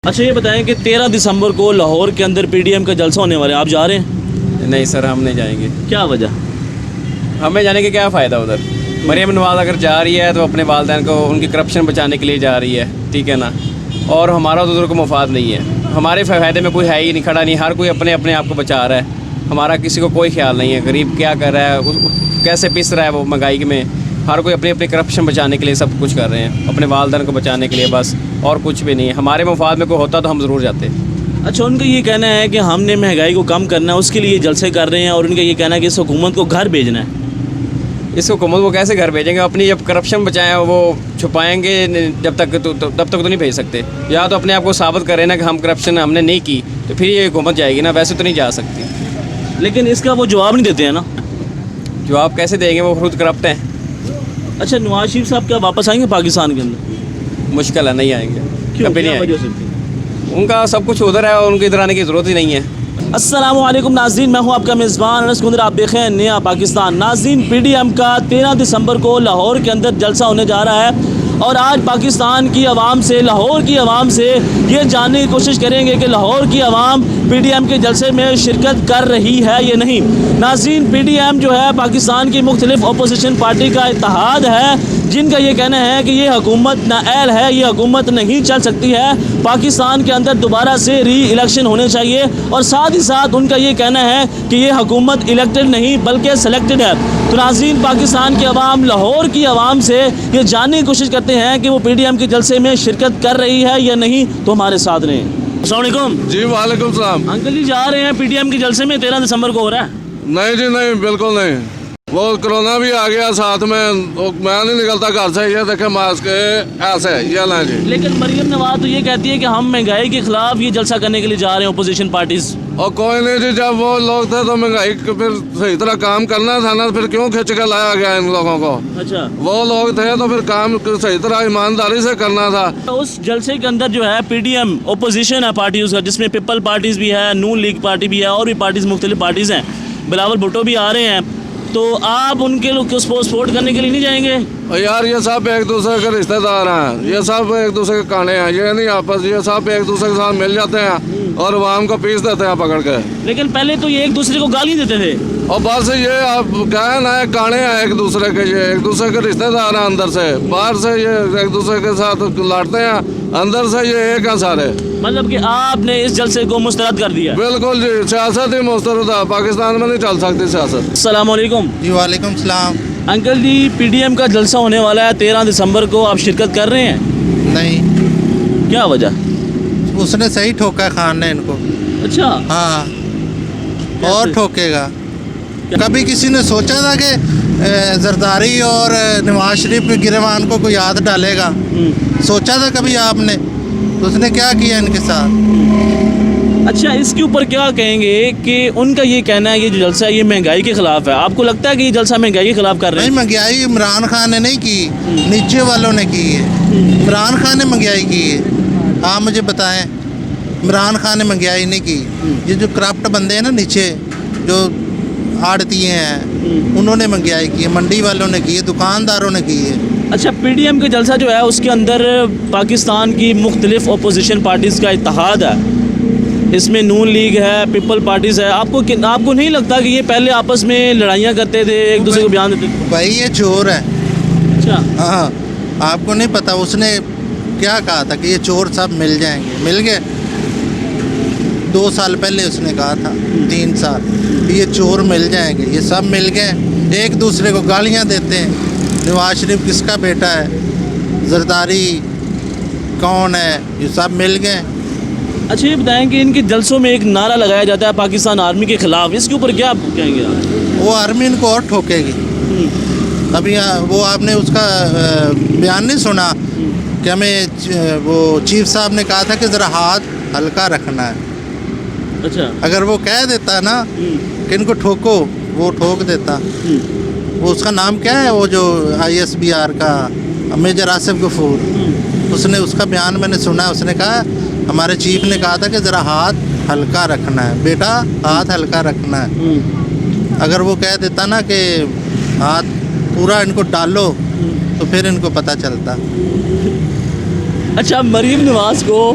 اچھا یہ بتائیں کہ 13 دسمبر کو لاہور کے اندر پی ڈی ایم کا جلسہ ہونے والا ہے، آپ جا رہے ہیں؟ نہیں سر، ہم نہیں جائیں گے۔ کیا وجہ؟ ہمیں جانے کے کیا فائدہ ادھر؟ مریم نواز اگر جا رہی ہے تو اپنے والدین کو ان کی کرپشن بچانے کے لیے جا رہی ہے، ٹھیک ہے نا، اور ہمارا تو ادھر کو مفاد نہیں ہے، ہمارے فائدے میں کوئی ہے ہی نہیں، کھڑا نہیں، ہر کوئی اپنے آپ کو بچا رہا ہے، ہمارا کسی کو کوئی خیال نہیں ہے، غریب کیا کر رہا ہے، کیسے پس رہا ہے وہ مہنگائی میں، ہر کوئی اپنے کرپشن بچانے کے لیے سب کچھ کر رہے ہیں، اپنے والدین کو بچانے کے لیے بس، اور کچھ بھی نہیں ہے۔ ہمارے مفاد میں کوئی ہوتا تو ہم ضرور جاتے۔ اچھا ان کا یہ کہنا ہے کہ ہم نے مہنگائی کو کم کرنا ہے، اس کے لیے جلسے کر رہے ہیں، اور ان کا یہ کہنا ہے کہ اس حکومت کو گھر بھیجنا ہے۔ اس حکومت کو کیسے گھر بھیجیں گے؟ اپنی جب کرپشن بچائیں وہ چھپائیں گے جب تک تب تک تو نہیں بھیج سکتے، یا تو اپنے آپ کو ثابت کریں نا کہ ہم کرپشن ہم نے نہیں کی تو پھر یہ حکومت جائے گی نا، ویسے تو نہیں جا سکتی۔ لیکن اس کا وہ جواب نہیں دیتے ہیں نا۔ جواب کیسے دیں گے؟ وہ خود کرپٹ ہیں۔ اچھا نواز شریف صاحب کیا واپس آئیں گے پاکستان کے اندر؟ مشکل ہے، نہیں آئیں گے، کبھی نہیں آئیں گے۔ وجہ سے؟ ان کا سب کچھ ادھر ہے اور ان کو ادھر آنے کی ضرورت ہی نہیں ہے۔ السلام علیکم ناظرین، میں ہوں آپ کا میزبان انس کندر، آپ دیکھیں نیا پاکستان۔ ناظرین پی ڈی ایم کا 13 دسمبر کو لاہور کے اندر جلسہ ہونے جا رہا ہے، اور آج پاکستان کی عوام سے، لاہور کی عوام سے یہ جاننے کی کوشش کریں گے کہ لاہور کی عوام پی ڈی ایم کے جلسے میں شرکت کر رہی ہے یا نہیں۔ ناظرین پی ڈی ایم جو ہے پاکستان کی مختلف اپوزیشن پارٹی کا اتحاد ہے، جن کا یہ کہنا ہے کہ یہ حکومت نااہل ہے، یہ حکومت نہیں چل سکتی ہے، پاکستان کے اندر دوبارہ سے ری الیکشن ہونے چاہیے، اور ساتھ ہی ساتھ ان کا یہ کہنا ہے کہ یہ حکومت الیکٹڈ نہیں بلکہ سلیکٹڈ ہے۔ تو ناظرین پاکستان کی عوام لاہور کی عوام سے یہ جاننے کی کوشش کرتے ہیں کہ وہ پی ڈی ایم کے جلسے میں شرکت کر رہی ہے یا نہیں، تو ہمارے ساتھ رہیں۔ السلام علیکم جی وعلیکم السلام۔ انکل جی جا رہے ہیں پی ڈی ایم کے جلسے میں 13 دسمبر کو ہو رہا ہے؟ نہیں جی نہیں، بالکل نہیں، وہ کرونا بھی آ گیا ساتھ میں نہیں نکلتا گھر سے، یہ دیکھیں ماسک ایسے یہ لیں جی۔ لیکن مریم نواز تو یہ کہتی ہے کہ ہم مہنگائی کے خلاف یہ جلسہ کرنے کے لیے جا رہے ہیں، اپوزیشن پارٹیز۔ اور کوئی نہیں جی، جب وہ لوگ تھے تو مہنگائی پھر صحیح طرح کام کرنا تھا نا، پھر کیوں کھینچ کے لایا گیا ان لوگوں کو؟ اچھا وہ لوگ تھے تو پھر کام صحیح طرح ایمانداری سے کرنا تھا۔ اس جلسے کے اندر جو ہے پی ڈی ایم اپوزیشن ہے پارٹیز کا، جس میں پیپل پارٹیز بھی ہے، نون لیگ پارٹی بھی ہے، اور بھی پارٹیز مختلف پارٹیز ہیں، بلاول بھٹو بھی آ رہے ہیں، تو آپ ان کے لوگ کو سپورٹ کرنے کے لیے نہیں جائیں گے؟ یار یہ سب ایک دوسرے کے رشتہ دار ہیں، یہ سب ایک دوسرے کے کانے ہیں، یہ نہیں آپس، یہ سب ایک دوسرے کے ساتھ مل جاتے ہیں اور عوام کو پیس دیتے ہیں پکڑ کے۔ لیکن پہلے تو یہ ایک دوسرے کو گالی دیتے تھے۔ اور بس یہ آپ کہیں نا کانے ہیں ایک دوسرے کے، یہ ایک دوسرے کے رشتہ دار ہیں، اندر سے باہر سے یہ ایک دوسرے کے ساتھ لڑتے ہیں، اندر سے یہ ایک ہیں سارے۔ مطلب کہ آپ نے اس جلسے کو مسترد کر دیا؟ بالکل جی، سیاست ہی مسترد ہے، پاکستان میں نہیں چل سکتی سیاست۔ السلام علیکم جی وعلیکم السلام۔ انکل جی پی ڈی ایم کا جلسہ ہونے والا ہے 13 دسمبر کو، آپ شرکت کر رہے ہیں؟ نہیں، کیا وجہ؟ اس نے صحیح ٹھوکا ہے خان نے ان کو۔ اچھا ہاں، اور ٹھوکے گا۔ کبھی کسی نے سوچا تھا کہ زرداری اور نواز شریف کے گریبان کو کوئی یاد ڈالے گا؟ سوچا تھا کبھی آپ نے؟ تو اس نے کیا کیا ان کے ساتھ؟ اچھا اس کے اوپر کیا کہیں گے کہ ان کا یہ کہنا ہے یہ جو جلسہ ہے یہ مہنگائی کے خلاف ہے، آپ کو لگتا ہے کہ یہ جلسہ مہنگائی کے خلاف کر رہے نہیں، ہیں؟ مہنگائی عمران خان نے نہیں کی، نیچے والوں نے کی ہے۔ عمران خان نے مہنگائی کی ہے؟ آپ مجھے بتائیں، عمران خان نے مہنگائی نہیں کی۔ یہ جو کرپٹ بندے ہیں نا نیچے، جو آڑتیے ہیں، انہوں نے مہنگائی کی ہے، منڈی والوں نے کی ہے، دکانداروں نے کی ہے۔ اچھا پی ڈی ایم کا جلسہ جو ہے اس کے اندر پاکستان کی مختلف اپوزیشن پارٹیز کا اتحاد ہے، اس میں نون لیگ ہے، پیپل پارٹیز ہے، آپ کو نہیں لگتا کہ یہ پہلے آپس میں لڑائیاں کرتے تھے، ایک دوسرے کو بیان دیتے تھے؟ بھائی یہ چور ہے۔ اچھا ہاں، آپ کو نہیں پتا اس نے کیا کہا تھا کہ یہ چور سب مل جائیں گے؟ مل گئے۔ 2 سال پہلے اس نے کہا تھا، 3 سال، کہ یہ چور مل جائیں گے، یہ سب مل گئے، ایک دوسرے کو گالیاں دیتے ہیں۔ نواز شریف کس کا بیٹا ہے؟ زرداری کون ہے؟ یہ سب مل گئے۔ اچھا یہ بتائیں کہ ان کے جلسوں میں ایک نعرہ لگایا جاتا ہے پاکستان آرمی کے خلاف، اس کے اوپر کیا کہیں گے آپ؟ وہ آرمی ان کو اور ٹھوکے گی۔ ابھی وہ آپ نے اس کا بیان نہیں سنا کہ ہمیں وہ چیف صاحب نے کہا تھا کہ ذرا ہاتھ ہلکا رکھنا ہے۔ اچھا اگر وہ کہہ دیتا نا کہ ان کو ٹھوکو، وہ ٹھوک دیتا۔ وہ اس کا نام کیا ہے، وہ جو ISBR کا میجر آصف غفور، اس نے اس کا بیان میں نے سنا، اس نے کہا ہمارے چیف نے کہا تھا کہ ذرا ہاتھ ہلکا رکھنا ہے، بیٹا ہاتھ ہلکا رکھنا ہے۔ اگر وہ کہہ دیتا نا کہ ہاتھ پورا ان کو ڈالو تو پھر ان کو پتہ چلتا۔ اچھا مریم نواز کو